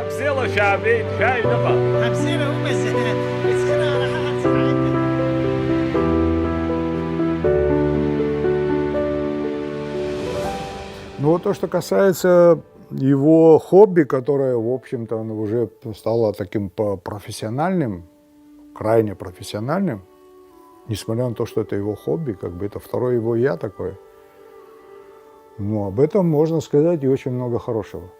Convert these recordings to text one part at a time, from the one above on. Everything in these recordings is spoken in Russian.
حبسيلا شعبي شاي نفا. حبسينا هم الزهق بتخنا على حد ساعتها. Ну, вот то, что касается его хобби, которое, в общем-то, он уже стало таким профессиональным, крайне профессиональным, несмотря на то, что это его хобби, как бы это второе его «я» такое. Но об этом можно сказать и очень много хорошего.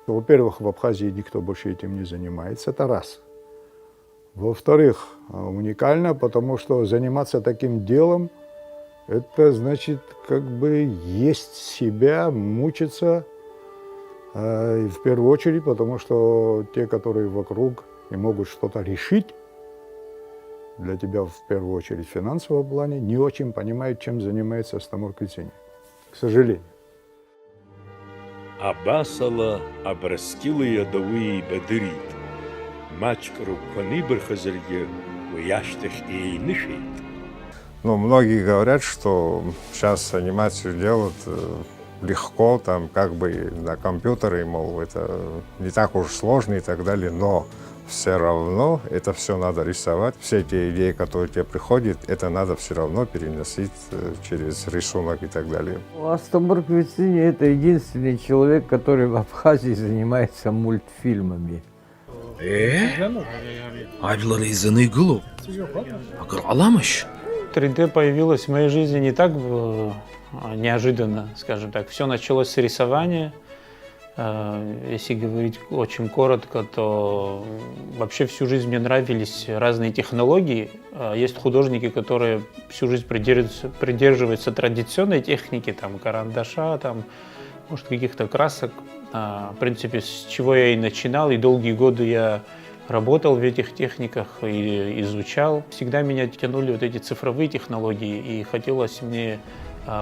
Во-первых, в Абхазии никто больше этим не занимается, это раз. Во-вторых, уникально, потому что заниматься таким делом, это значит как бы есть себя, мучиться, и в первую очередь, потому что те, которые вокруг и могут что-то решить, для тебя в первую очередь в финансовом плане, не очень понимают, чем занимается Астамур Кыцини, к сожалению. Абасала абраскилы ядовые бедрит. Мачк рукани берхазерье уяштых и нишит. Ну, многие говорят, что сейчас анимацию делают легко, там, как бы на компьютере, мол, это не так уж сложно и так далее, но все равно это все надо рисовать. Все те идеи, которые тебе приходят, это надо все равно переносить через рисунок и так далее. Астамур Кыцини — это единственный человек, который в Абхазии занимается мультфильмами. Айлары изыны гылу. Акыр аламыш. 3D появилось в моей жизни не так неожиданно, скажем так. Все началось с рисования. Если говорить очень коротко, то вообще всю жизнь мне нравились разные технологии. Есть художники, которые всю жизнь придерживаются традиционной техники, там, карандаша, там, может, каких-то красок. В принципе, с чего я и начинал, и долгие годы я работал в этих техниках и изучал. Всегда меня тянули вот эти цифровые технологии, и хотелось мне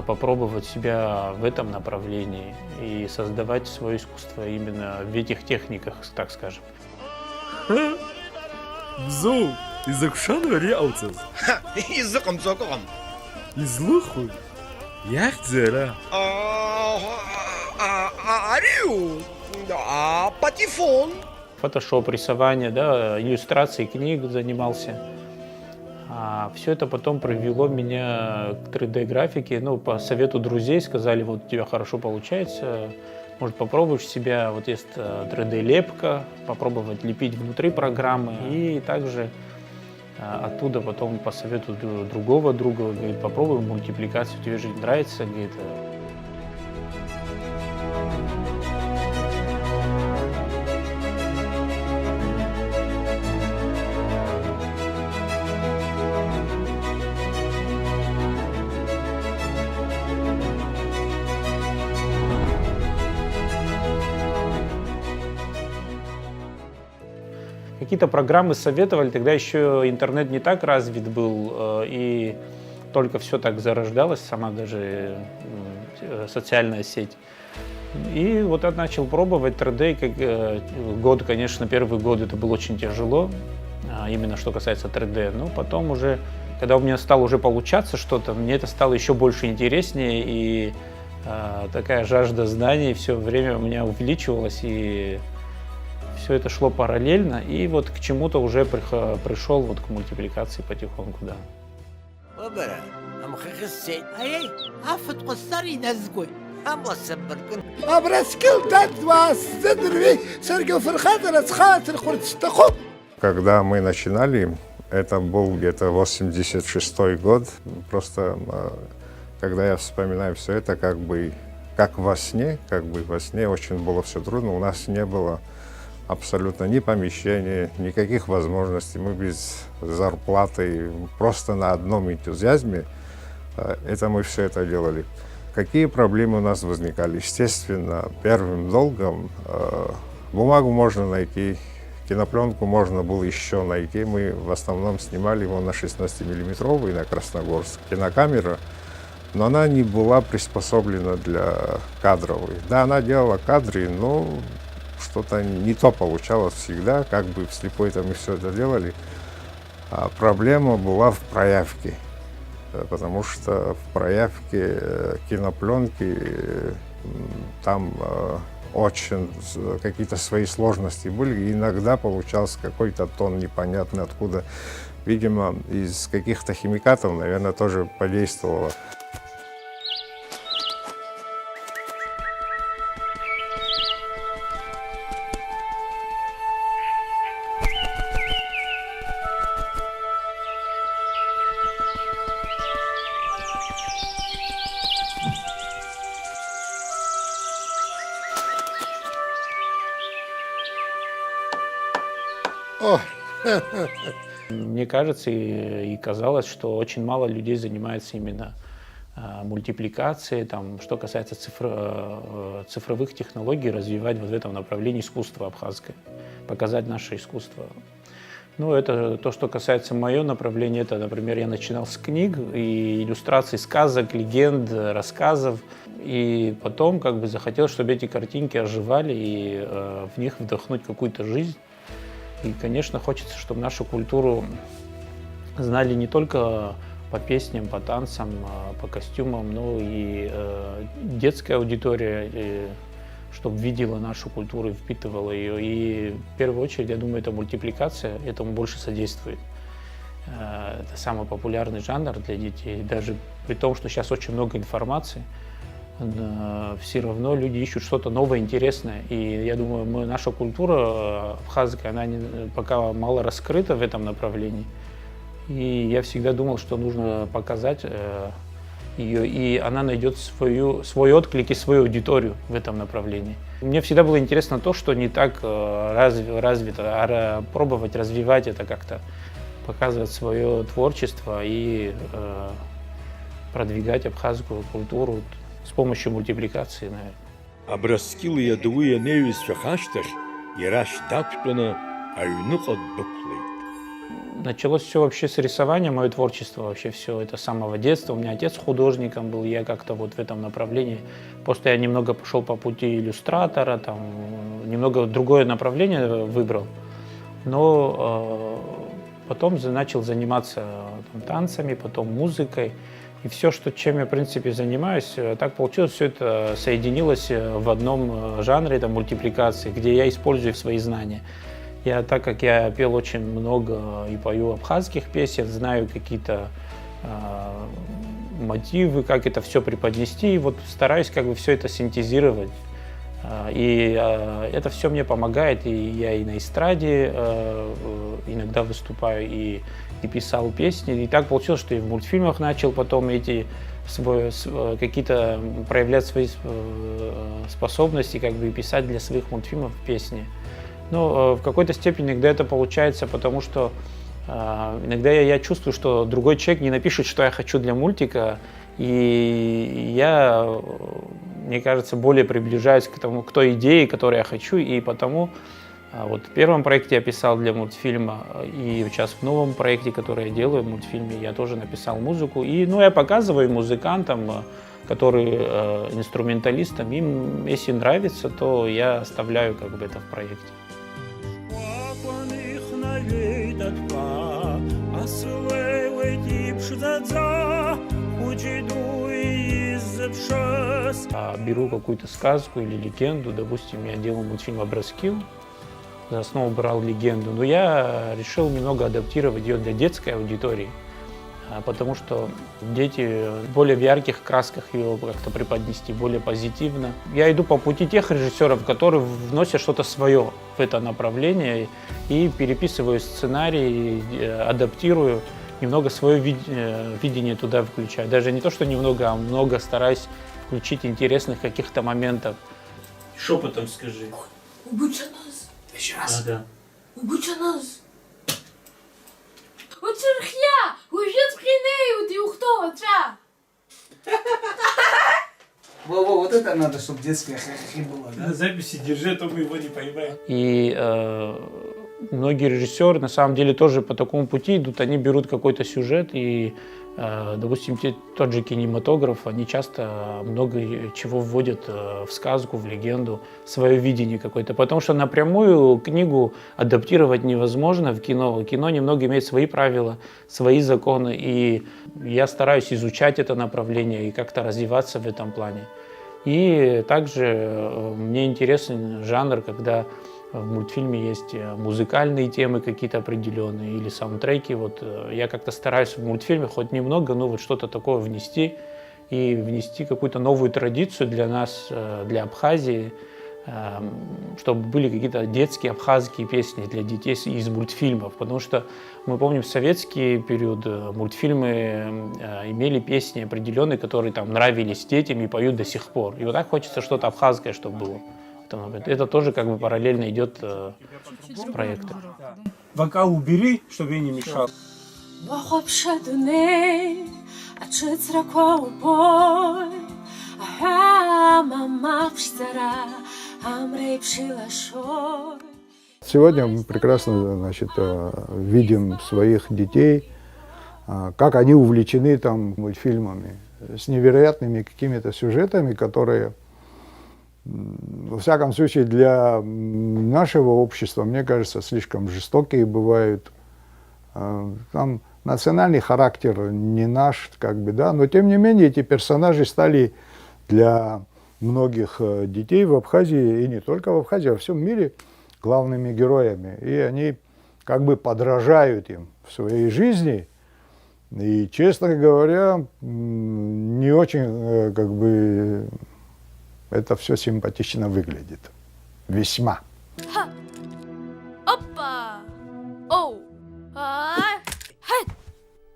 попробовать себя в этом направлении и создавать свое искусство именно в этих техниках, так скажем. Бзу, из Акшана реалцез. Из-за комцоком. Из Луху. Яхтзера. Ариу. Патефон. Фотошоп, рисование, да, иллюстрацией книг занимался. Все это потом привело меня к 3D-графике. Ну, по совету друзей сказали, вот у тебя хорошо получается, может, попробуешь себя, вот есть 3D-лепка, попробовать лепить внутри программы. И также оттуда потом по совету другого друга, говорит, попробуй мультипликацию, тебе же нравится, говорит. Какие-то программы советовали, тогда еще интернет не так развит был, и только все так зарождалось, сама даже социальная сеть. И вот я начал пробовать 3D, год, конечно, первый год это было очень тяжело, именно что касается 3D, но потом уже, когда у меня стало уже получаться что-то, мне это стало еще больше интереснее, и такая жажда знаний все время у меня увеличивалась, и все это шло параллельно, и вот к чему-то уже пришел вот к мультипликации потихоньку, да. Когда мы начинали, это был где-то 86-й год, просто когда я вспоминаю все это, как во сне, очень было все трудно, у нас не было абсолютно ни помещения, никаких возможностей. Мы без зарплаты, просто на одном энтузиазме мы все это делали. Какие проблемы у нас возникали? Естественно, первым долгом бумагу можно найти, кинопленку можно было еще найти. Мы в основном снимали его на 16-миллиметровый, на Красногорск. Кинокамера, но она не была приспособлена для кадровой. Да, она делала кадры, но что-то не то получалось всегда, как бы вслепой мы все это делали. А проблема была в проявке, потому что в проявке кинопленки там очень какие-то свои сложности были. И иногда получался какой-то тон непонятный откуда. Видимо, из каких-то химикатов, наверное, тоже подействовало. Мне кажется и казалось, что очень мало людей занимается именно мультипликацией, там, что касается цифровых технологий, развивать вот в этом направлении искусство абхазское, показать наше искусство. Ну, это то, что касается моего направления, это, например, я начинал с книг и иллюстраций сказок, легенд, рассказов, и потом как бы захотел, чтобы эти картинки оживали и в них вдохнуть какую-то жизнь. И, конечно, хочется, чтобы нашу культуру знали не только по песням, по танцам, по костюмам, но и детская аудитория, чтобы видела нашу культуру и впитывала ее. И в первую очередь, я думаю, эта мультипликация этому больше содействует. Это самый популярный жанр для детей. Даже при том, что сейчас очень много информации, все равно люди ищут что-то новое, интересное. И я думаю, наша культура абхазская, она пока мало раскрыта в этом направлении. И я всегда думал, что нужно показать ее, и она найдет свой отклик и свою аудиторию в этом направлении. Мне всегда было интересно то, что не так развито, а пробовать развивать это как-то, показывать свое творчество и продвигать абхазскую культуру с помощью мультипликации, наверное. Образкил ядовые невис шахаштах, яраш дакшпена, аюнухат буклейт. Началось все вообще с рисования, мое творчество вообще все это с самого детства. У меня отец художником был, я как-то вот в этом направлении. Просто я немного пошел по пути иллюстратора, там, немного другое направление выбрал. Но потом начал заниматься там, танцами, потом музыкой. И все, чем я, в принципе, занимаюсь, так получилось, все это соединилось в одном жанре, это мультипликации, где я использую свои знания. Так как я пел очень много и пою абхазских песен, знаю какие-то мотивы, как это все преподнести, и вот стараюсь как бы все это синтезировать. И это все мне помогает, и я и на эстраде иногда выступаю, и писал песни. И так получилось, что и в мультфильмах начал потом какие-то проявлять свои способности, как бы и писать для своих мультфильмов песни. Но в какой-то степени иногда это получается, потому что иногда я чувствую, что другой человек не напишет, что я хочу для мультика, и я, мне кажется, более приближаюсь к той идее, которую я хочу, и потому вот в первом проекте я писал для мультфильма, и сейчас в новом проекте, который я делаю в мультфильме, я тоже написал музыку, и я показываю музыкантам, которые инструменталистам, им, если нравится, то я оставляю как бы это в проекте. Беру какую-то сказку или легенду, допустим, я делал мультфильм «Образкил», за основу брал легенду, но я решил немного адаптировать ее для детской аудитории, потому что дети более в ярких красках ее как-то преподнести, более позитивно. Я иду по пути тех режиссеров, которые вносят что-то свое в это направление и переписываю сценарий, адаптирую, немного свое видение туда включаю. Даже не то, что немного, а много стараюсь включить интересных каких-то моментов. Шепотом скажи. Убучаназ. Еще раз. Да. Убучаназ. Учерхня! Ужет хренею, ты ухто, отца! Во-во, вот это надо, чтобы детская хахи была, да? На записи держи, а то мы его не поймаем. И многие режиссеры на самом деле тоже по такому пути идут, они берут какой-то сюжет и, допустим, тот же кинематограф, они часто много чего вводят в сказку, в легенду, свое видение какое-то, потому что напрямую книгу адаптировать невозможно в кино. Кино немного имеет свои правила, свои законы, и я стараюсь изучать это направление и как-то развиваться в этом плане. И также мне интересен жанр, когда в мультфильме есть музыкальные темы какие-то определенные или саундтреки. Вот я как-то стараюсь в мультфильме хоть немного, ну вот что-то такое внести и внести какую-то новую традицию для нас, для Абхазии, чтобы были какие-то детские абхазские песни для детей из мультфильмов, потому что мы помним в советский период мультфильмы имели песни определенные, которые там нравились детям и поют до сих пор. И вот так хочется что-то абхазское, чтобы было. Это тоже как бы параллельно идет с проектом. Вокал убери, чтобы я не мешал. Сегодня мы прекрасно, значит, видим своих детей, как они увлечены там мультфильмами, с невероятными какими-то сюжетами, которые, во всяком случае, для нашего общества, мне кажется, слишком жестокие бывают. Там национальный характер не наш, как бы, да, но тем не менее эти персонажи стали для многих детей в Абхазии, и не только в Абхазии, а во всем мире, главными героями. И они как бы подражают им в своей жизни. И, честно говоря, не очень, как бы, это все симпатично выглядит. Весьма. Опа! Оу!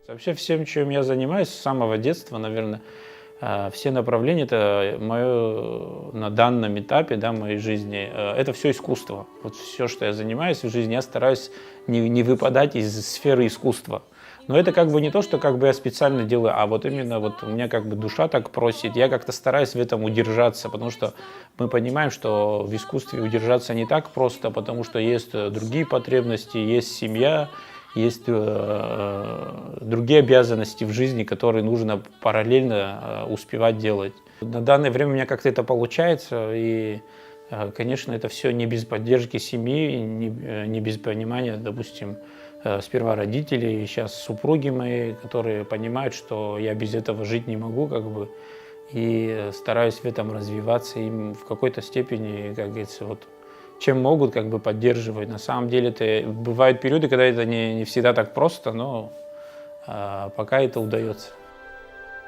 Вообще всем, чем я занимаюсь с самого детства, наверное, все направления, это мое на данном этапе, да, моей жизни, это все искусство. Вот все, что я занимаюсь в жизни, я стараюсь не выпадать из сферы искусства. Но это как бы не то, что как бы я специально делаю, а вот именно вот у меня как бы душа так просит, я как-то стараюсь в этом удержаться, потому что мы понимаем, что в искусстве удержаться не так просто, потому что есть другие потребности, есть семья, есть другие обязанности в жизни, которые нужно параллельно успевать делать. На данное время у меня как-то это получается, и, конечно, это все не без поддержки семьи, не без понимания, допустим, сперва родителей, сейчас супруги мои, которые понимают, что я без этого жить не могу, как бы, и стараюсь в этом развиваться, им в какой-то степени, как говорится, вот, чем могут, как бы поддерживать. На самом деле, это бывают периоды, когда это не всегда так просто, но пока это удается.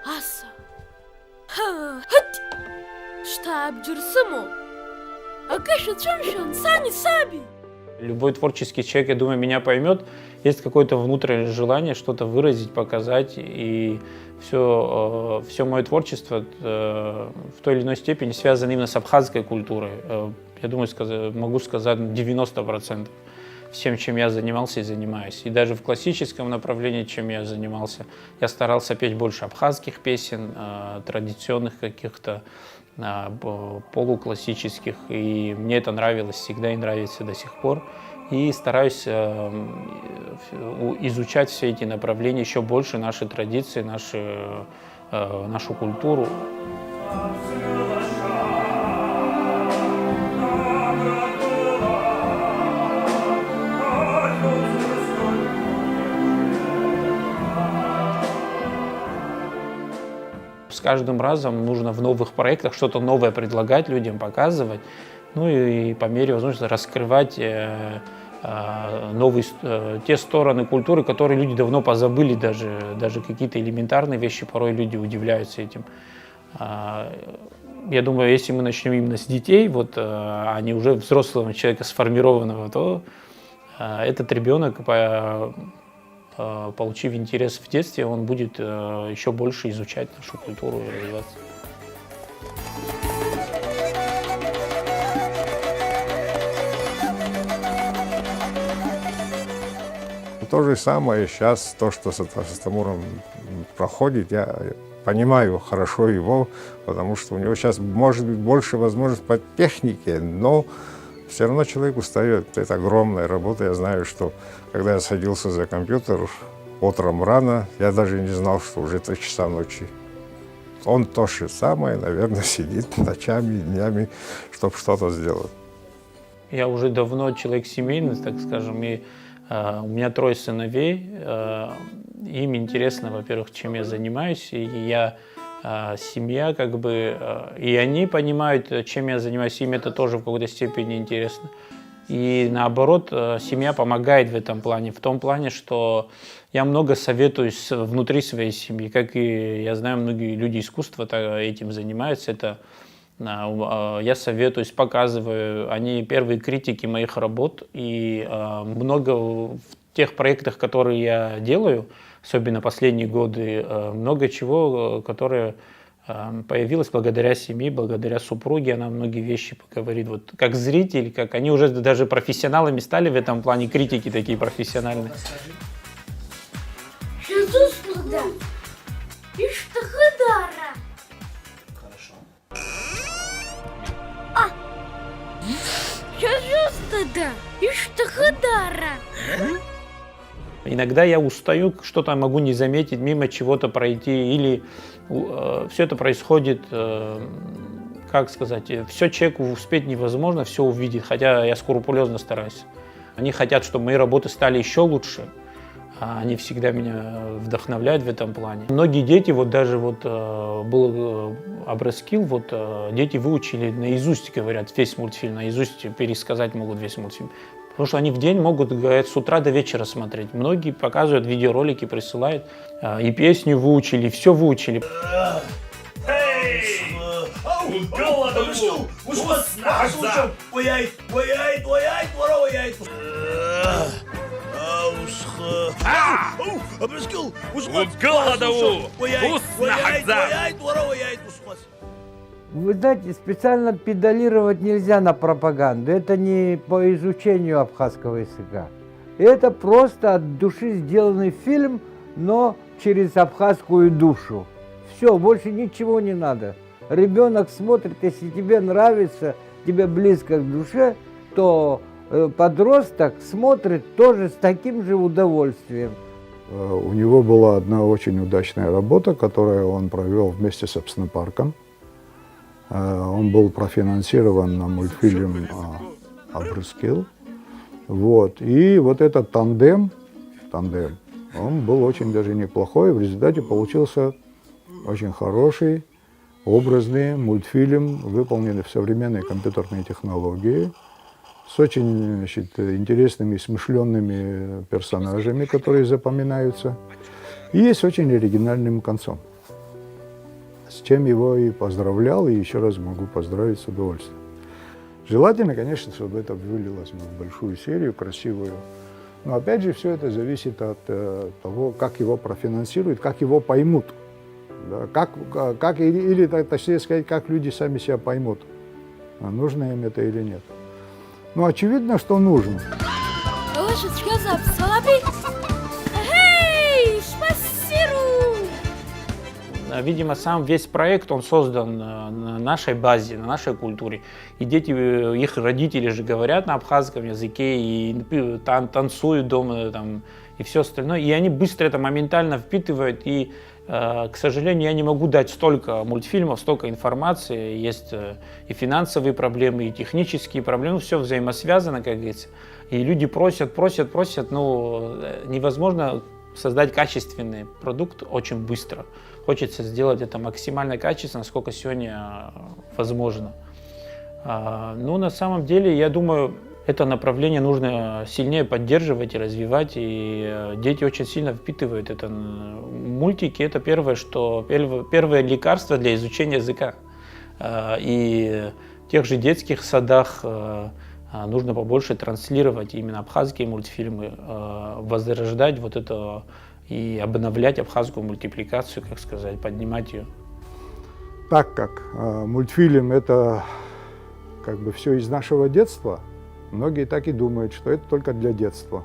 Аса! Штаб Джурсумо! Акаша Чамшан, Сани Саби! Любой творческий человек, я думаю, меня поймет. Есть какое-то внутреннее желание что-то выразить, показать. И все мое творчество в той или иной степени связано именно с абхазской культурой. Я думаю, могу сказать 90% всем, чем я занимался и занимаюсь. И даже в классическом направлении, чем я занимался, я старался петь больше абхазских песен, традиционных каких-то, полуклассических. И мне это нравилось всегда и нравится до сих пор. И стараюсь изучать все эти направления, еще больше наши традиции, нашу культуру. С каждым разом нужно в новых проектах что-то новое предлагать людям, показывать, ну и по мере возможности раскрывать те стороны культуры, которые люди давно позабыли, даже какие-то элементарные вещи, порой люди удивляются этим. Я думаю, если мы начнем именно с детей, вот, а не уже взрослого человека сформированного, то этот ребенок, получив интерес в детстве, он будет еще больше изучать нашу культуру и развиваться. То же самое сейчас, то, что с Тамуром проходит, я понимаю хорошо его, потому что у него сейчас может быть больше возможностей по технике, но все равно человек устает. Это огромная работа. Я знаю, что когда я садился за компьютер утром рано, я даже не знал, что уже 3 часа ночи. Он то же самое, наверное, сидит ночами, днями, чтобы что-то сделать. Я уже давно человек семейный, так скажем, и у меня 3 сыновей. Им интересно, во-первых, чем я занимаюсь, и я семья, как бы, и они понимают, чем я занимаюсь, им это тоже в какой-то степени интересно. И наоборот, семья помогает в этом плане, в том плане, что я много советуюсь внутри своей семьи, как и я знаю, многие люди искусства этим занимаются, я советуюсь, показываю, они первые критики моих работ, и много в тех проектах, которые я делаю, особенно последние годы, много чего, которое появилось благодаря семье, благодаря супруге, она многие вещи говорит, вот как зритель, как они уже даже профессионалами стали в этом плане, критики такие профессиональные. Шизустуда. Иштахадара. Хорошо. Шизустуда. Иштахадара. Иногда я устаю, что-то могу не заметить, мимо чего-то пройти, или все это происходит, как сказать, все человеку успеть невозможно, все увидеть, хотя я скрупулезно стараюсь. Они хотят, чтобы мои работы стали еще лучше, они всегда меня вдохновляют в этом плане. Многие дети, вот даже вот был Абраскил, вот дети выучили наизусть, говорят, весь мультфильм, наизусть пересказать могут весь мультфильм. Потому что они в день могут, говорят, с утра до вечера смотреть. Многие показывают видеоролики, присылают. И песню выучили, и все выучили. Вы знаете, специально педалировать нельзя на пропаганду. Это не по изучению абхазского языка. Это просто от души сделанный фильм, но через абхазскую душу. Все, больше ничего не надо. Ребенок смотрит, если тебе нравится, тебе близко к душе, то подросток смотрит тоже с таким же удовольствием. У него была одна очень удачная работа, которую он провел вместе с Апснопарком. Он был профинансирован на мультфильм «Абраскил». Вот. И вот этот тандем, он был очень даже неплохой. В результате получился очень хороший, образный мультфильм, выполненный в современной компьютерной технологии, с очень, значит, интересными, смышленными персонажами, которые запоминаются, и с очень оригинальным концом. С чем его и поздравлял, и еще раз могу поздравить с удовольствием. Желательно, конечно, чтобы это вылилось в большую серию, красивую. Но опять же, все это зависит от того, как его профинансируют, как его поймут. Да, или, точнее сказать, как люди сами себя поймут, нужно им это или нет. Ну, очевидно, что нужно. Видимо, сам весь проект, он создан на нашей базе, на нашей культуре. И дети, их родители же говорят на абхазском языке, и танцуют дома, там, и все остальное. И они быстро это моментально впитывают. И, к сожалению, я не могу дать столько мультфильмов, столько информации. Есть и финансовые проблемы, и технические проблемы. Все взаимосвязано, как говорится. И люди просят, но невозможно создать качественный продукт очень быстро. Хочется сделать это максимально качественно, насколько сегодня возможно. Но на самом деле, я думаю, это направление нужно сильнее поддерживать и развивать, и дети очень сильно впитывают это. Мультики — это первое лекарство для изучения языка. И в тех же детских садах нужно побольше транслировать именно абхазские мультфильмы, возрождать вот это и обновлять абхазскую мультипликацию, как сказать, поднимать ее. Так как мультфильм — это как бы все из нашего детства, многие так и думают, что это только для детства.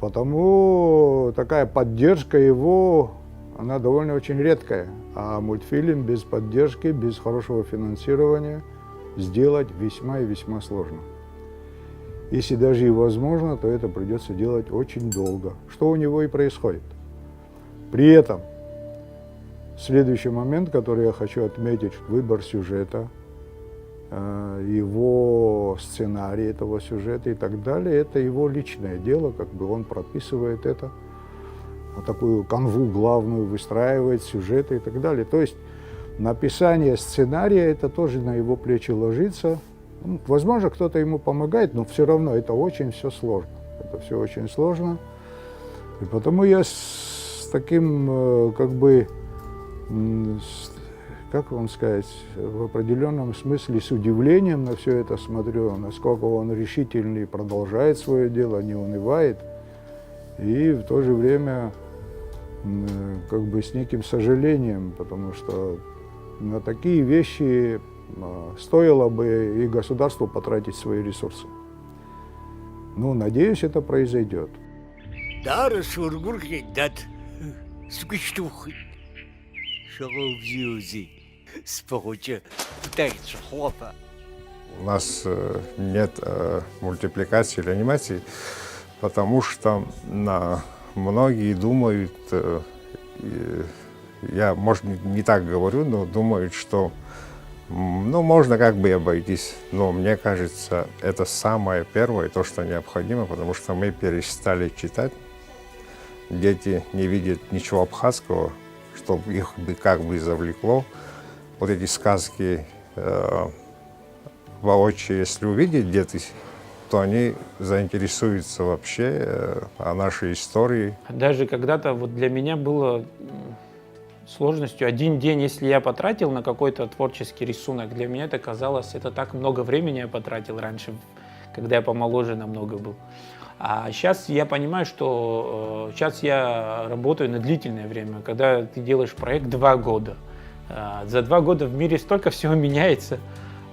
Потому такая поддержка его, она довольно очень редкая. А мультфильм без поддержки, без хорошего финансирования сделать весьма и весьма сложно. Если даже и возможно, то это придется делать очень долго, что у него и происходит. При этом следующий момент, который я хочу отметить, выбор сюжета, его сценарий этого сюжета и так далее, это его личное дело, как бы он прописывает это. такую канву главную выстраивает, сюжеты и так далее. То есть написание сценария, это тоже на его плечи ложится. Ну, возможно, кто-то ему помогает, но все равно это очень все сложно. Это все очень сложно. И потому я с таким, как бы, как вам сказать, в определенном смысле с удивлением на все это смотрю, насколько он решительный, продолжает свое дело, не унывает. И в то же время как бы с неким сожалением, потому что на такие вещи стоило бы и государству потратить свои ресурсы. Ну, надеюсь, это произойдет. دار الشوربور جدت سكشتوخ شغل بزيوزي سبوجة بتاعت شخوفة. У нас нет мультипликации или анимации, потому что многие думают, я, может, не так говорю, но думают, что ну, можно как бы обойтись. Но мне кажется, это самое первое, то, что необходимо, потому что мы перестали читать. Дети не видят ничего абхазского, чтобы их бы как бы завлекло. Вот эти сказки воочию, если увидят дети, то они заинтересуются вообще о нашей истории. Даже когда-то вот для меня было сложностью один день, если я потратил на какой-то творческий рисунок, для меня это казалось, это так много времени я потратил раньше, когда я помоложе намного был. А сейчас я понимаю, что сейчас я работаю на длительное время, когда ты делаешь проект 2 года. За 2 года в мире столько всего меняется,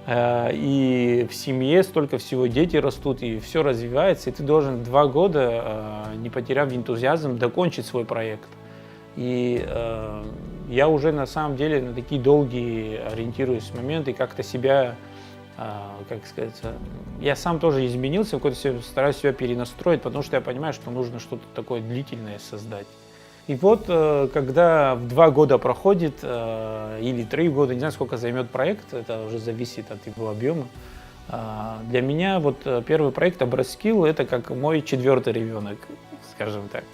и в семье столько всего, дети растут, и все развивается, и ты должен 2 года, не потеряв энтузиазм, докончить свой проект. И я уже на самом деле на такие долгие ориентируюсь моменты, как-то себя, как сказать, я сам тоже изменился, стараюсь себя перенастроить, потому что я понимаю, что нужно что-то такое длительное создать. И вот, когда в 2 года проходит, или 3 года, не знаю, сколько займет проект, это уже зависит от его объема, для меня вот первый проект «Аброскилл» — это как мой 4-й ребенок, скажем так.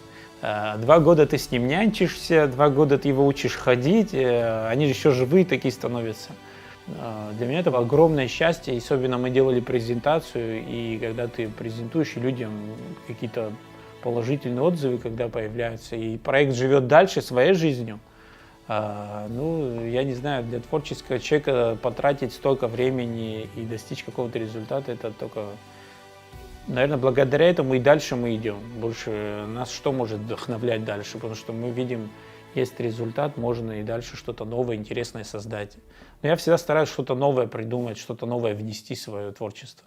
2 года ты с ним нянчишься, 2 года ты его учишь ходить, они же еще живые такие становятся. Для меня это огромное счастье, особенно мы делали презентацию, и когда ты презентуешь, и людям какие-то положительные отзывы, когда появляются, и проект живет дальше своей жизнью. Ну, я не знаю, для творческого человека потратить столько времени и достичь какого-то результата, это только, наверное, благодаря этому и дальше мы идем. Больше нас что может вдохновлять дальше, потому что мы видим, есть результат, можно и дальше что-то новое, интересное создать. Но я всегда стараюсь что-то новое придумать, что-то новое внести в свое творчество.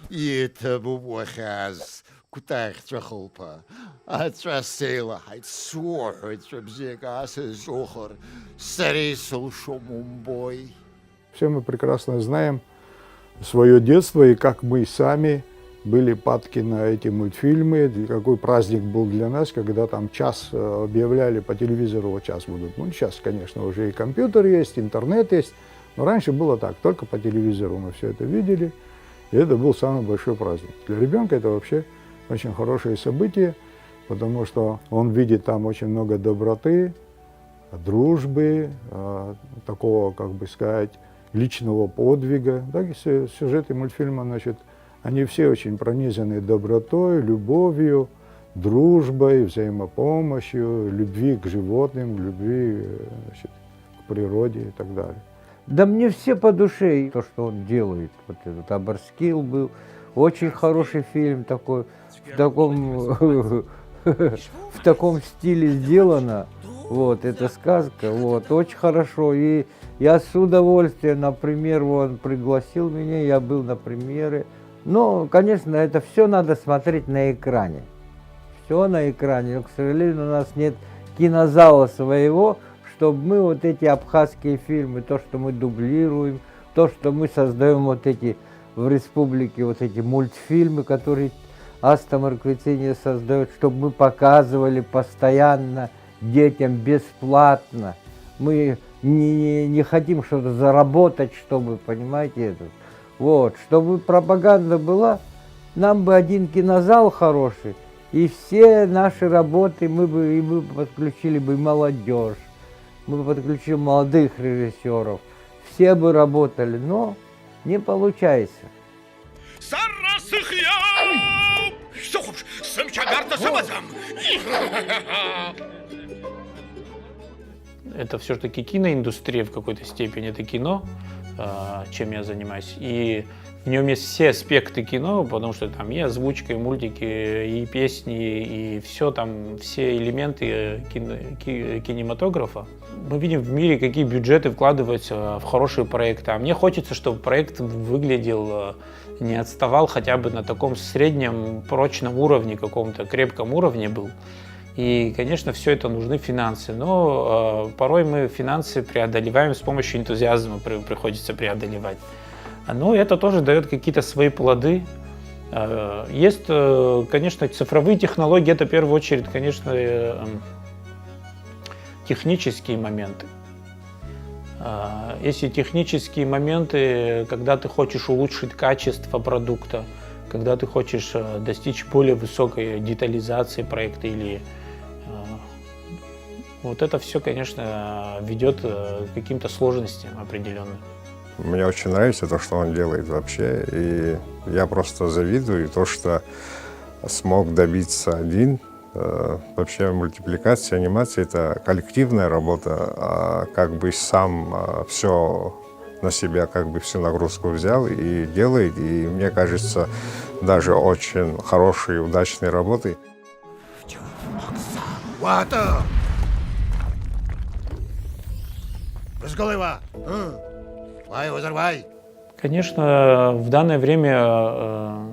И это бубахаз кутах трахолпа, а трасела хайт сухот, шабзегаса зохор, старисал шумумбой. Все мы прекрасно знаем свое детство и как мы сами были падки на эти мультфильмы, какой праздник был для нас, когда там час объявляли по телевизору, вот час будут. Ну, сейчас, конечно, уже и компьютер есть, интернет есть, но раньше было так, только по телевизору мы все это видели, и это был самый большой праздник. Для ребенка это вообще очень хорошее событие, потому что он видит там очень много доброты, дружбы, такого, как бы сказать, личного подвига. Так и сюжеты мультфильма, значит, они все очень пронизаны добротой, любовью, дружбой, взаимопомощью, любви к животным, любви, значит, к природе и так далее. Да мне все по душе то, что он делает. Вот этот «Аброскилл» был очень хороший фильм такой, в таком стиле сделано. Вот, эта сказка, вот, очень хорошо. И я с удовольствием, например, он пригласил меня, я был на премьере. Но, конечно, это все надо смотреть на экране. Все на экране. Но, к сожалению, у нас нет кинозала своего, чтобы мы вот эти абхазские фильмы, то, что мы дублируем, то, что мы создаем вот эти в республике, вот эти мультфильмы, которые Аста Марквицения создает, чтобы мы показывали постоянно детям бесплатно. Мы не хотим что-то заработать, чтобы, понимаете, это. Вот, чтобы пропаганда была, нам бы один кинозал хороший, и все наши работы мы бы подключили бы молодежь, мы бы подключили молодых режиссеров, все бы работали, но не получается. Это все-таки киноиндустрия в какой-то степени, это кино, чем я занимаюсь. И в нем есть все аспекты кино, потому что там и озвучка, и мультики, и песни, и все там, все элементы кинематографа. Мы видим в мире, какие бюджеты вкладываются в хорошие проекты. А мне хочется, чтобы проект выглядел, не отставал хотя бы на таком среднем прочном уровне, каком-то крепком уровне был. И, конечно, все это нужны финансы, но порой мы финансы преодолеваем с помощью энтузиазма, приходится преодолевать. Но это тоже дает какие-то свои плоды. Есть, конечно, цифровые технологии, это в первую очередь, конечно, технические моменты. Если технические моменты, когда ты хочешь улучшить качество продукта, когда ты хочешь достичь более высокой детализации проекта или вот это все, конечно, ведет к каким-то сложностям определенным. Мне очень нравится то, что он делает вообще, и я просто завидую то, что смог добиться один. Вообще мультипликация, анимация — это коллективная работа, а как бы сам все на себя, как бы всю нагрузку взял и делает, и мне кажется, даже очень хорошей и удачной работой. Конечно, в данное время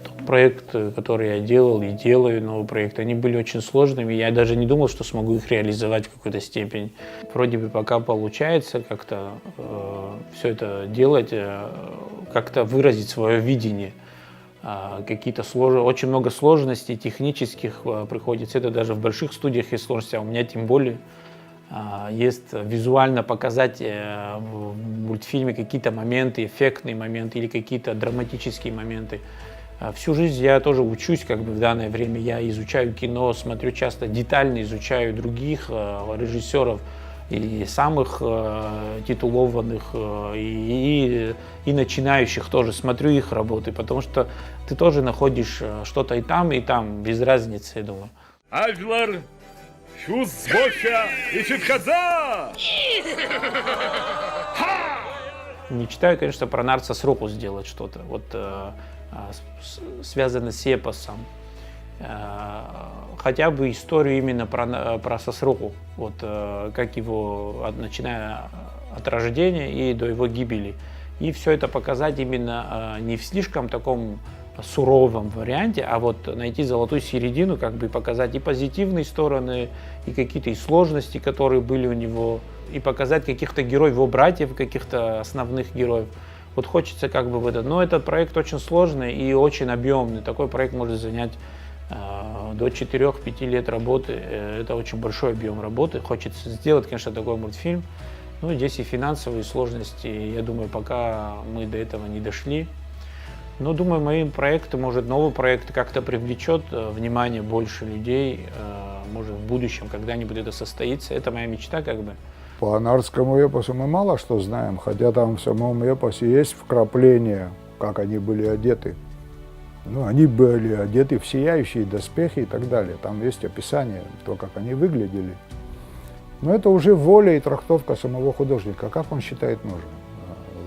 тот проект, который я делал и делаю, новый проект, они были очень сложными. Я даже не думал, что смогу их реализовать в какой-то степени. Вроде бы пока получается как-то все это делать, как-то выразить свое видение. Какие-то очень много сложностей технических приходится. Это даже в больших студиях есть сложности, а у меня тем более. Есть визуально показать в мультфильме какие-то моменты, эффектные моменты или какие-то драматические моменты. Всю жизнь я тоже учусь, как бы в данное время я изучаю кино, смотрю часто, детально изучаю других режиссеров и самых титулованных, и начинающих тоже, смотрю их работы, потому что ты тоже находишь что-то и там, без разницы, я думаю. Ажлар, шуз збоша и читхаза! Мечтаю, конечно, про Нарцисруху сделать что-то, вот связано с эпосом. Хотя бы историю именно про Сосруху, вот как его, начиная от рождения и до его гибели. И все это показать именно не в слишком таком суровом варианте, а вот найти золотую середину, как бы показать и позитивные стороны, и какие-то и сложности, которые были у него, и показать каких-то героев, его братьев, каких-то основных героев. Вот хочется как бы в это. Но этот проект очень сложный и очень объемный. Такой проект может занять до 4-5 лет работы. Это очень большой объем работы. Хочется сделать, конечно, такой мультфильм. Ну, здесь и финансовые сложности. Я думаю, пока мы до этого не дошли. Но, думаю, мои проекты, может, новый проект как-то привлечет внимание больше людей. Может, в будущем когда-нибудь это состоится. Это моя мечта, как бы. По нарскому эпосу мы мало что знаем, хотя там в самом эпосе есть вкрапления, как они были одеты. Ну, они были одеты в сияющие доспехи и так далее. Там есть описание, то, как они выглядели. Но это уже воля и трактовка самого художника, как он считает нужным.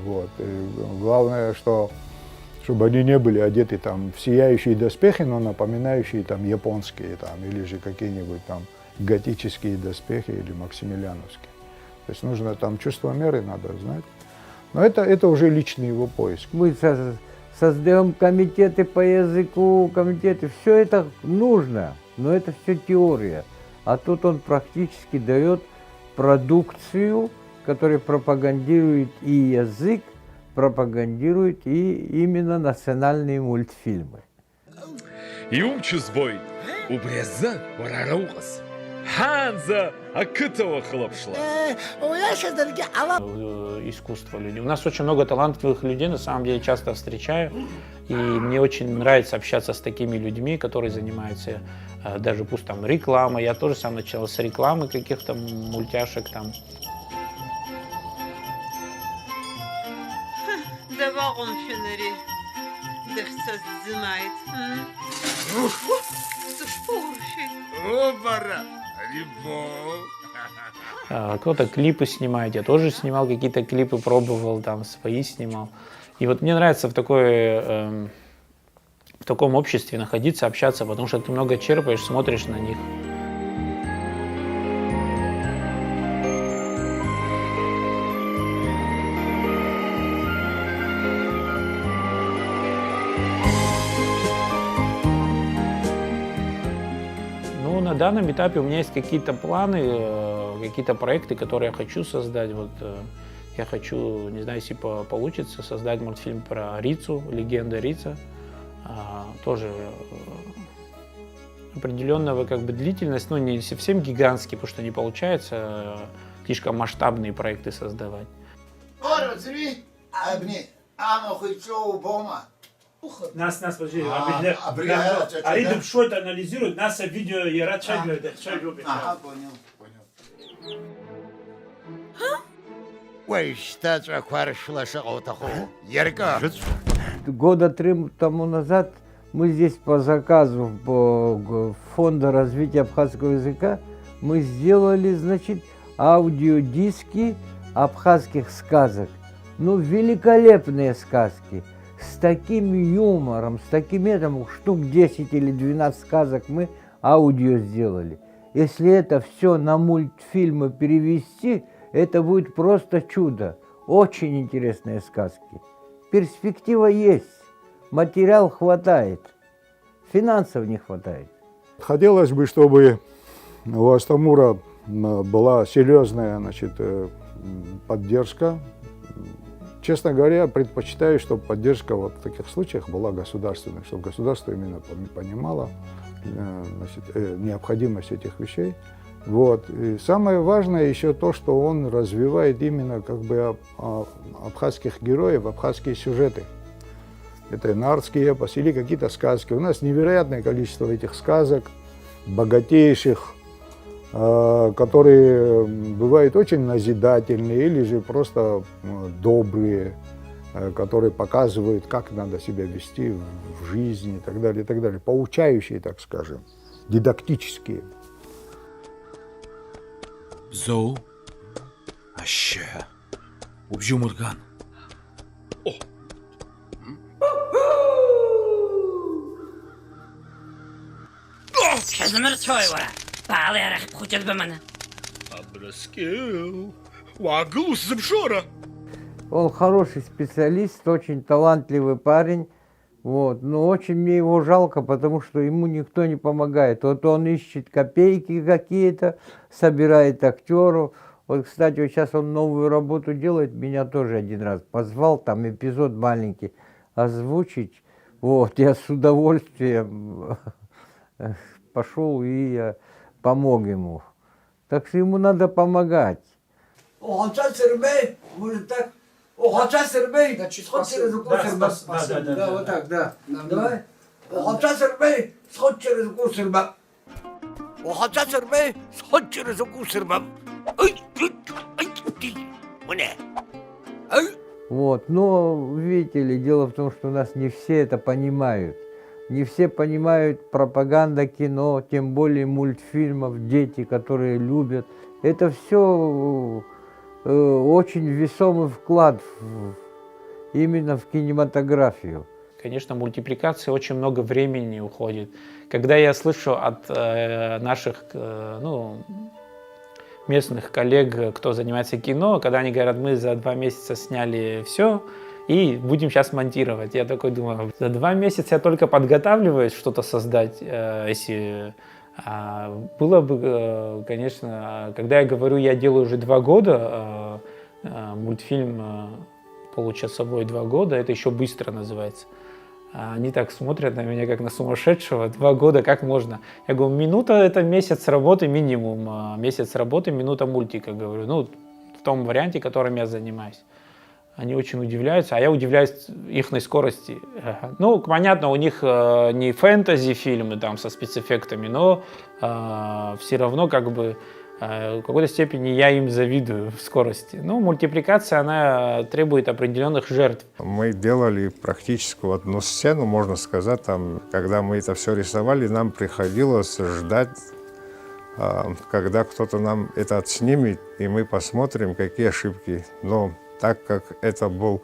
Вот. И главное, чтобы они не были одеты там в сияющие доспехи, но напоминающие там японские там, или же какие-нибудь там готические доспехи или максимилиановские. То есть нужно там чувство меры надо знать. Но это уже личный его поиск. Мы создаем комитеты по языку, комитеты, все это нужно, но это все теория. А тут он практически дает продукцию, которая пропагандирует и язык, пропагандирует и именно национальные мультфильмы. Юмчузбой, убреза, варараухас. Ханза, а кытова хлопшла. وياش درجة على Искусство людей. У нас очень много талантливых людей, на самом деле, часто встречаю. И мне очень нравится общаться с такими людьми, которые занимаются даже пусть там рекламой. Я тоже сам начал с рекламы каких-то мультяшек там. Devam şunları. Dehsez zımayet. Кто-то клипы снимает, я тоже снимал какие-то клипы, пробовал, там свои снимал. И вот мне нравится в таком обществе находиться, общаться, потому что ты много черпаешь, смотришь на них. Ну, на данном этапе у меня есть какие-то планы, какие-то проекты, которые я хочу создать. Вот я хочу, не знаю, если получится, создать мультфильм про Рицу, легенда Рица. Тоже определенного как бы длительность, но не совсем гигантский, потому что не получается слишком масштабные проекты создавать. Нас, подожди, Аридов что-то анализирует, нас видео и рад ويش تاجع كوارش لا شغل تخو يرجع Года 3 тому назад мы здесь по заказу Фонда развития абхазского языка мы сделали, значит, аудиодиски абхазских сказок. Ну, великолепные сказки. С таким юмором, с таким этим, штук 10 или 12 сказок мы аудио сделали. Если это все на мультфильмы перевести, это будет просто чудо. Очень интересные сказки. Перспектива есть, материал хватает, финансов не хватает. Хотелось бы, чтобы у Астамура была серьезная, значит, поддержка. Честно говоря, предпочитаю, чтобы поддержка вот в таких случаях была государственной, чтобы государство именно понимало, значит, необходимость этих вещей. Вот. И самое важное еще то, что он развивает именно как бы абхазских героев, абхазские сюжеты. Это нардский эпос или какие-то сказки. У нас невероятное количество этих сказок, богатейших, которые бывают очень назидательные или же просто добрые, которые показывают, как надо себя вести в жизни и так далее, поучающие, так скажем, дидактические. Зоу. Аще. Убью Мурган. Kızımır çoy var. Bağlayarak kucel bana. Абраскил. Ваглус замшора. Он хороший специалист, очень талантливый парень. Вот. Но очень мне его жалко, потому что ему никто не помогает. Вот он ищет копейки какие-то, собирает актеров. Вот, кстати, вот сейчас он новую работу делает, меня тоже один раз позвал, там эпизод маленький, озвучить. Вот, я с удовольствием пошел и помог ему. Так что ему надо помогать. Значит, Вот так, да. Давай. Вот, но видите ли, дело в том, что у нас не все это понимают. Не все понимают пропаганда кино, тем более мультфильмов, дети, которые любят. Это все очень весомый вклад именно в кинематографию. Конечно, мультипликации очень много времени уходит. Когда я слышу от наших местных коллег, кто занимается кино, когда они говорят, мы за 2 месяца сняли все и будем сейчас монтировать. Я такой думаю, за 2 месяца я только подготавливаюсь что-то создать. Если было бы, конечно, когда я говорю, я делаю уже 2 года, мультфильм получасовой 2 года, это еще быстро называется. Они так смотрят на меня, как на сумасшедшего. 2 года, как можно? Я говорю, минута — это месяц работы минимум. Месяц работы, минута мультика, говорю. Ну, в том варианте, которым я занимаюсь. Они очень удивляются, а я удивляюсь их скорости. Ну, понятно, у них не фэнтези-фильмы там со спецэффектами, но все равно как бы в какой-то степени я им завидую в скорости. Ну, мультипликация, она требует определенных жертв. Мы делали практически одну сцену, можно сказать, там, когда мы это все рисовали, нам приходилось ждать, когда кто-то нам это отснимет, и мы посмотрим, какие ошибки. Но так как это был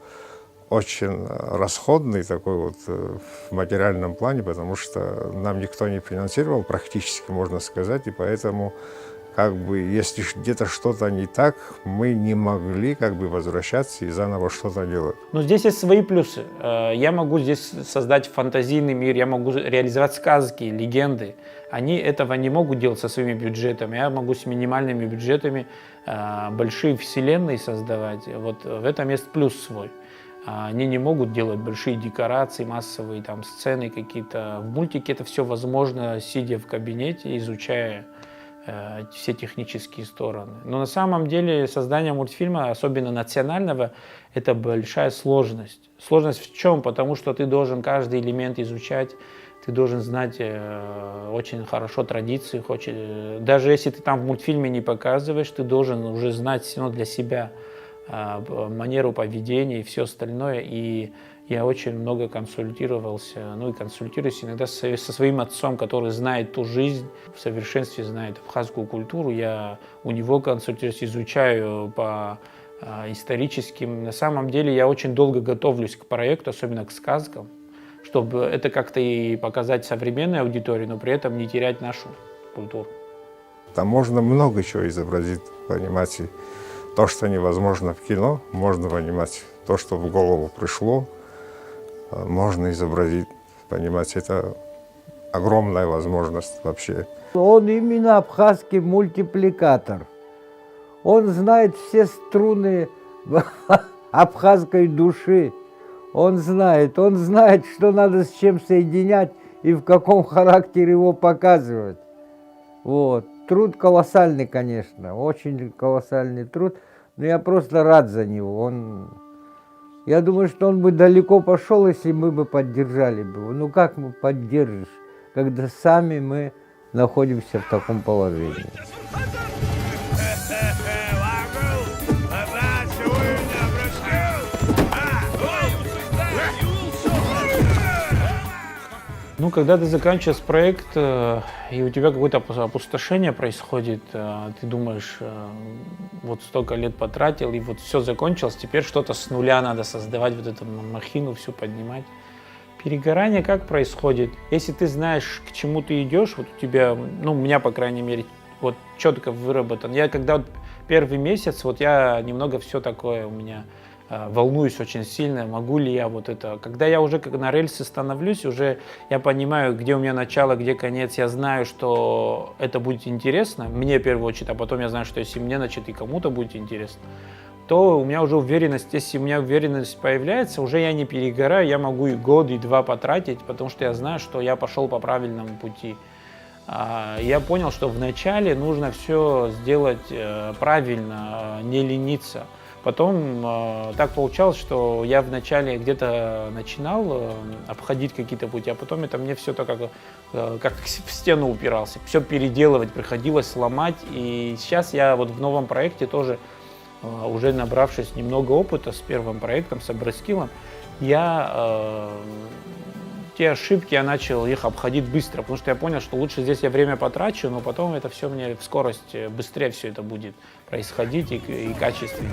очень расходный такой вот в материальном плане, потому что нам никто не финансировал, практически, можно сказать, и поэтому как бы, если где-то что-то не так, мы не могли как бы возвращаться и заново что-то делать. Но здесь есть свои плюсы. Я могу здесь создать фантазийный мир, я могу реализовать сказки, легенды. Они этого не могут делать со своими бюджетами. Я могу с минимальными бюджетами большие вселенные создавать. Вот в этом есть плюс свой. Они не могут делать большие декорации, массовые там сцены какие-то. В мультике это все возможно, сидя в кабинете, изучая все технические стороны. Но на самом деле создание мультфильма, особенно национального, это большая сложность. Сложность в чем? Потому что ты должен каждый элемент изучать, ты должен знать очень хорошо традиции. Даже если ты там в мультфильме не показываешь, ты должен уже знать все равно для себя манеру поведения и все остальное. И я очень много консультировался, ну и консультируюсь иногда со своим отцом, который знает ту жизнь, в совершенстве знает абхазскую культуру. Я у него консультируюсь, изучаю по историческим. На самом деле я очень долго готовлюсь к проекту, особенно к сказкам, чтобы это как-то и показать современной аудитории, но при этом не терять нашу культуру. Там можно много чего изобразить в анимации. То, что невозможно в кино, можно в анимации. То, что в голову пришло, можно изобразить, понимаете, это огромная возможность вообще. Он именно абхазский мультипликатор. Он знает все струны абхазской души. Он знает, что надо с чем соединять и в каком характере его показывать. Вот. Труд колоссальный, конечно, очень колоссальный труд, но я просто рад за него. Я думаю, что он бы далеко пошел, если мы бы поддержали бы его. Ну как мы поддержишь, когда сами мы находимся в таком положении? Ну, когда ты заканчиваешь проект, и у тебя какое-то опустошение происходит, ты думаешь, вот столько лет потратил, и вот все закончилось, теперь что-то с нуля надо создавать, вот эту махину всю поднимать. Перегорание как происходит? Если ты знаешь, к чему ты идешь, вот у тебя, ну, у меня, по крайней мере, вот четко выработан. Я когда вот первый месяц, вот я немного все такое у меня волнуюсь очень сильно, могу ли я вот это. Когда я уже на рельсы становлюсь, уже я понимаю, где у меня начало, где конец, я знаю, что это будет интересно, мне в первую очередь, а потом я знаю, что если мне, значит, и кому-то будет интересно, то у меня уже уверенность, если у меня уверенность появляется, уже я не перегораю, я могу и год, и 2 потратить, потому что я знаю, что я пошел по правильному пути. Я понял, что вначале нужно все сделать правильно, не лениться. Потом так получалось, что я вначале где-то начинал обходить какие-то пути, а потом это мне все так как в стену упирался. Все переделывать приходилось, ломать. И сейчас я вот в новом проекте тоже, уже набравшись немного опыта с первым проектом, с Абрескилом, я те ошибки я начал их обходить быстро, потому что я понял, что лучше здесь я время потрачу, но потом это все мне в скорость быстрее все это будет происходить и качественно.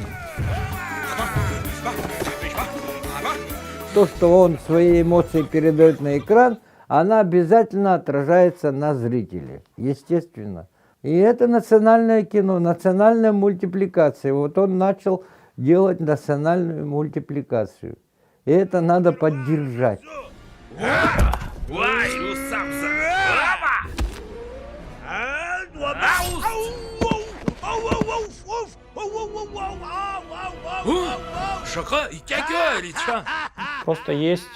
То, что он свои эмоции передает на экран, она обязательно отражается на зрителе, естественно. И это национальное кино, национальная мультипликация. Вот он начал делать национальную мультипликацию. И это надо поддержать. Şaka, hikaye öyle. Просто есть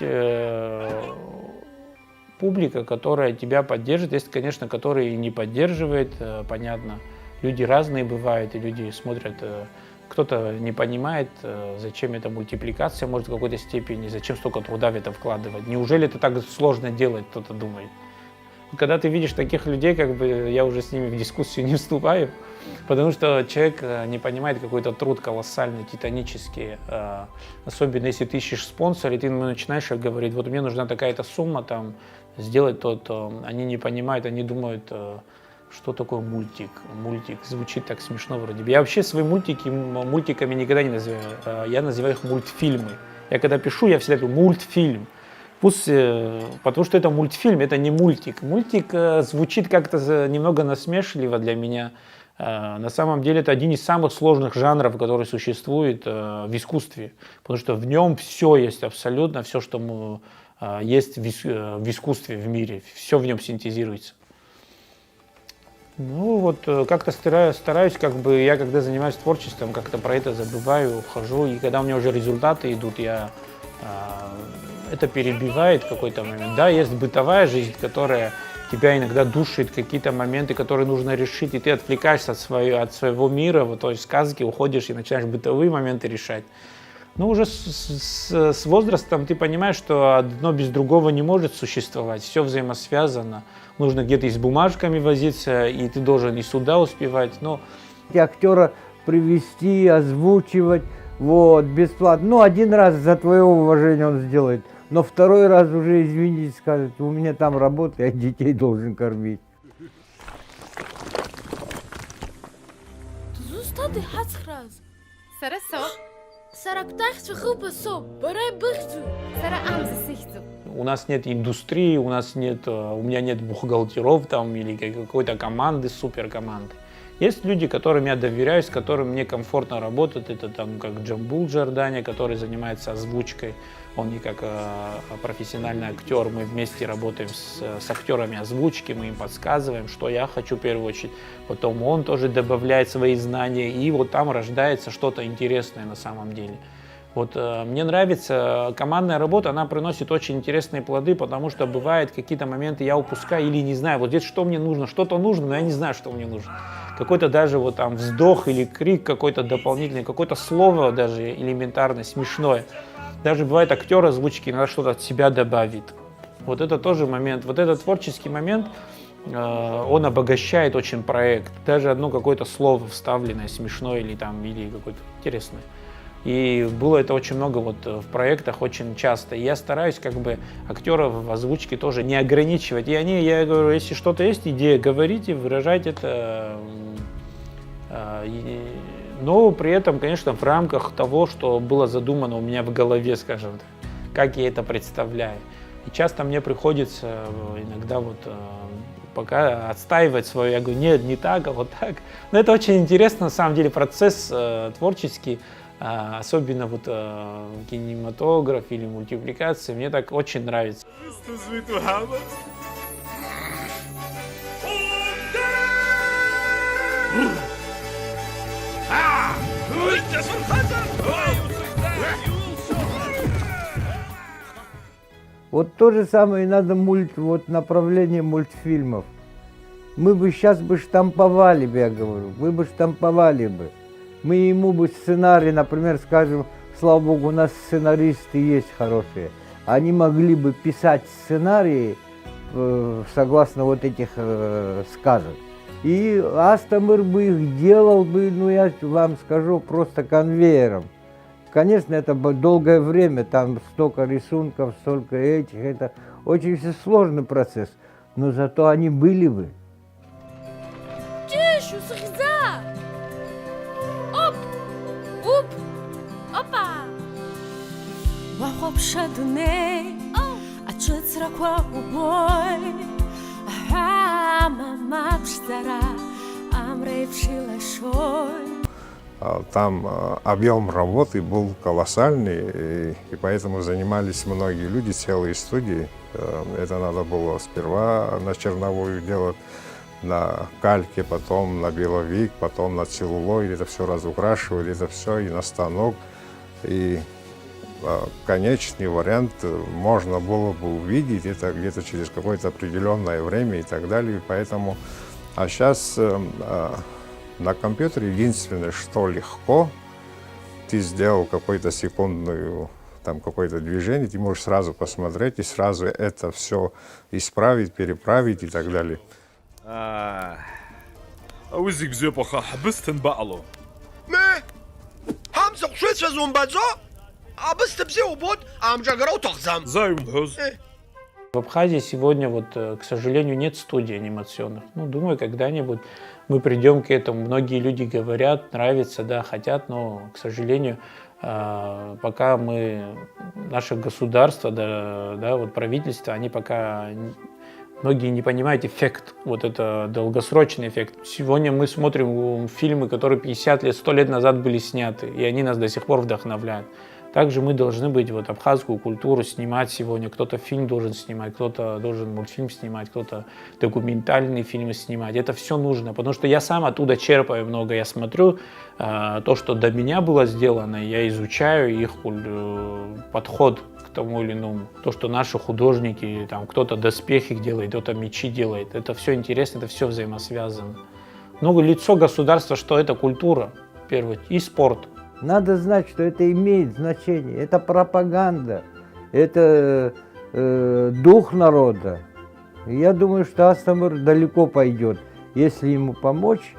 публика, которая тебя поддержит, есть, конечно, которые не поддерживает, понятно. Люди разные бывают, и люди смотрят, кто-то не понимает, зачем эта мультипликация может в какой-то степени, зачем столько труда в это вкладывать. Неужели это так сложно делать, кто-то думает. Когда ты видишь таких людей, как бы я уже с ними в дискуссию не вступаю, потому что человек не понимает какой-то труд колоссальный, титанический. Особенно если ты ищешь спонсора, и ты начинаешь говорить, вот мне нужна такая-то сумма, там, сделать то-то. Они не понимают, они думают, что такое мультик. Мультик звучит так смешно вроде бы. Я вообще свои мультики мультиками никогда не называю. Я называю их мультфильмы. Я когда пишу, я всегда говорю мультфильм. Пусть, потому что это мультфильм, это не мультик. Мультик звучит как-то немного насмешливо для меня. На самом деле это один из самых сложных жанров, который существует в искусстве. Потому что в нем все есть, абсолютно все, что есть в искусстве, в мире. Все в нем синтезируется. Ну вот как-то стараюсь, как бы я когда занимаюсь творчеством, как-то про это забываю, вхожу, и когда у меня уже результаты идут, это перебивает в какой-то момент. Да, есть бытовая жизнь, которая тебя иногда душит, какие-то моменты, которые нужно решить, и ты отвлекаешься от своего мира, вот той сказки, уходишь и начинаешь бытовые моменты решать. Но уже с возрастом ты понимаешь, что одно без другого не может существовать, все взаимосвязано. Нужно где-то и с бумажками возиться, и ты должен и сюда успевать. Но актера привести, озвучивать, вот, бесплатно. Ну, один раз за твое уважение он сделает, но второй раз уже, извините, скажет, у меня там работа, я детей должен кормить. Зустады хацхраз. Сарасо. Сарактахчу хупасо. Барай быхчу. Сара амзасихту. у нас нет индустрии, у меня нет бухгалтеров там или какой-то команды, суперкоманды. Есть люди, которым я доверяюсь, с которыми мне комфортно работать. Это там как Джамбул Джордани, который занимается озвучкой. Он не как профессиональный актер. Мы вместе работаем с актерами озвучки, мы им подсказываем, что я хочу в первую очередь. Потом он тоже добавляет свои знания, и вот там рождается что-то интересное на самом деле. Вот мне нравится командная работа, она приносит очень интересные плоды, потому что бывает какие-то моменты я упускаю или не знаю, вот здесь что мне нужно, что-то нужно, но я не знаю, что мне нужно. Какой-то даже вот там вздох или крик какой-то дополнительный, какое-то слово даже элементарное, смешное. Даже бывает актер озвучки иногда что-то от себя добавит. Вот это тоже момент, вот этот творческий момент, он обогащает очень проект. Даже одно какое-то слово вставленное, смешное или какое-то интересное. И было это очень много вот в проектах, очень часто. И я стараюсь как бы актеров в озвучке тоже не ограничивать. Я говорю, если что-то есть, идея, говорите, выражайте это. Но при этом, конечно, в рамках того, что было задумано у меня в голове, скажем так, как я это представляю. И часто мне приходится иногда вот пока отстаивать свое, я говорю, нет, не так, а вот так. Но это очень интересно, на самом деле, процесс творческий. Особенно вот кинематограф или мультипликация, мне так очень нравится. Вот то же самое и надо направление мультфильмов. Мы бы сейчас штамповали бы, я говорю, мы бы штамповали бы. Мы ему бы сценарий, например, скажем, слава богу, у нас сценаристы есть хорошие. Они могли бы писать сценарии согласно вот этих сказок. И Астамыр бы их делал бы, ну я вам скажу, просто конвейером. Конечно, это долгое время, там столько рисунков, столько этих, это очень сложный процесс, но зато они были бы. Там объем работы был колоссальный, и поэтому занимались многие люди, целые студии. Это надо было сперва на черновую делать, на кальке, потом на беловик, потом на целлулоид, это все разукрашивали, это все и на станок. И конечный вариант можно было бы увидеть это где-то через какое-то определенное время и так далее. Поэтому, а сейчас на компьютере единственное, что легко, ты сделал какую-то секундную, там какое-то движение, ты можешь сразу посмотреть и сразу это все исправить, переправить и так далее. اوزك بزيبوخا حبست نبقلو. ما همزة وشويت زوم بازو عبست بزيو بود عم جاقرو تخزم زي مهز. В Абхазии сегодня, вот, к сожалению, нет студий анимационных. Ну, думаю, когда-нибудь мы придем к этому. Многие люди говорят, нравится, да, хотят, но, к сожалению, пока наше государство, да, вот правительство, они пока, многие не понимают эффект, вот это долгосрочный эффект. Сегодня мы смотрим фильмы, которые 50 лет, 100 лет назад были сняты, и они нас до сих пор вдохновляют. Также мы должны быть вот абхазскую культуру снимать сегодня. Кто-то фильм должен снимать, кто-то должен мультфильм снимать, кто-то документальные фильмы снимать. Это все нужно, потому что я сам оттуда черпаю много. Я смотрю то, что до меня было сделано, я изучаю их подход к тому или иному. То, что наши художники, там кто-то доспехи делает, кто-то мечи делает. Это все интересно, это все взаимосвязано. Ну, лицо государства, что это культура, первое, и спорт. Надо знать, что это имеет значение. Это пропаганда, это дух народа. И я думаю, что Астамыр далеко пойдет. Если ему помочь,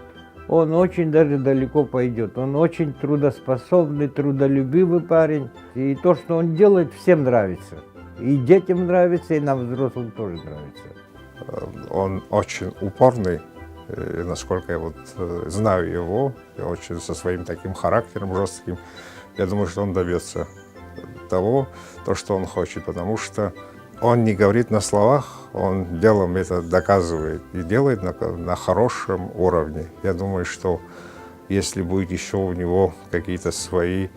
он очень даже далеко пойдет. Он очень трудоспособный, трудолюбивый парень. И то, что он делает, всем нравится. И детям нравится, и нам, взрослым, тоже нравится. Он очень упорный. И насколько я вот знаю его, и очень со своим таким характером жестким, я думаю, что он добьется того, что он хочет, потому что он не говорит на словах, он делом это доказывает и делает на хорошем уровне. Я думаю, что если будет еще у него какие-то свои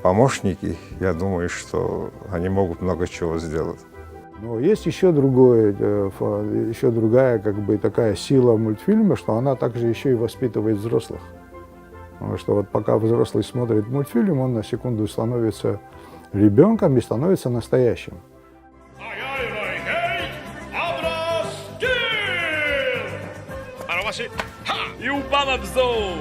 помощники, я думаю, что они могут много чего сделать. Но есть еще другая как бы такая сила мультфильма, что она также еще и воспитывает взрослых. Потому что вот пока взрослый смотрит мультфильм, он на секунду становится ребенком и становится настоящим. И упала в зоу.